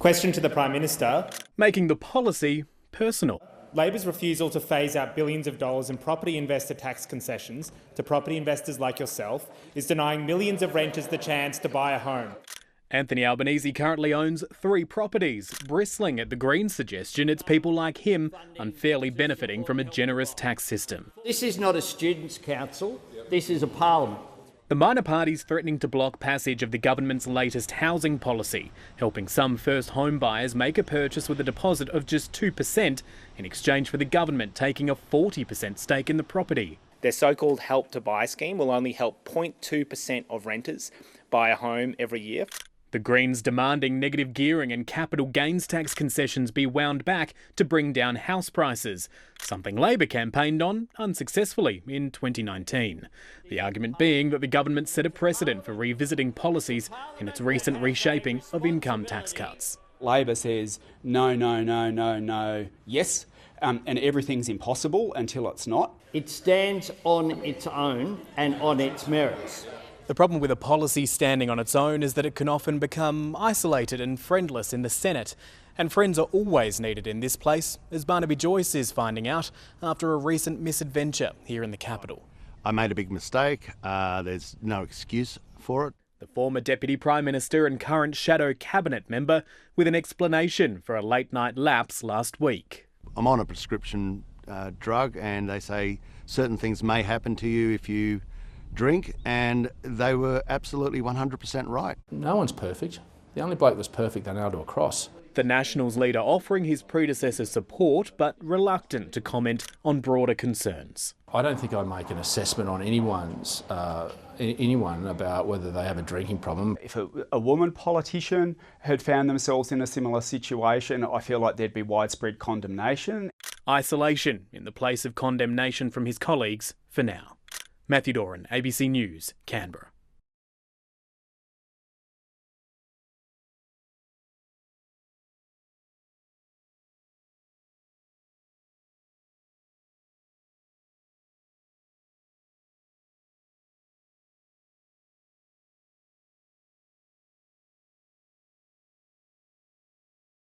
Question to the Prime Minister. Making the policy personal. Labor's refusal to phase out billions of dollars in property investor tax concessions to property investors like yourself is denying millions of renters the chance to buy a home. Anthony Albanese currently owns 3 properties, bristling at the Greens' suggestion it's people like him unfairly benefiting from a generous tax system. This is not a students' council, this is a parliament. The minor party's threatening to block passage of the government's latest housing policy, helping some first home buyers make a purchase with a deposit of just 2% in exchange for the government taking a 40% stake in the property. Their so-called Help to Buy scheme will only help 0.2% of renters buy a home every year. The Greens demanding negative gearing and capital gains tax concessions be wound back to bring down house prices, something Labor campaigned on unsuccessfully in 2019. The argument being that the government set a precedent for revisiting policies in its recent reshaping of income tax cuts. Labor says no, no, no, no, no, yes, and everything's impossible until it's not. It stands on its own and on its merits. The problem with a policy standing on its own is that it can often become isolated and friendless in the Senate. And friends are always needed in this place, as Barnaby Joyce is finding out after a recent misadventure here in the capital. I made a big mistake. There's no excuse for it. The former Deputy Prime Minister and current shadow cabinet member with an explanation for a late-night lapse last week. I'm on a prescription drug, and they say certain things may happen to you if you drink, and they were absolutely 100% right. No one's perfect. The only bloke that's perfect they nailed to a cross. The Nationals leader offering his predecessor support, but reluctant to comment on broader concerns. I don't think I make an assessment on anyone about whether they have a drinking problem. If a woman politician had found themselves in a similar situation, I feel like there'd be widespread condemnation. Isolation in the place of condemnation from his colleagues for now. Matthew Doran, ABC News, Canberra.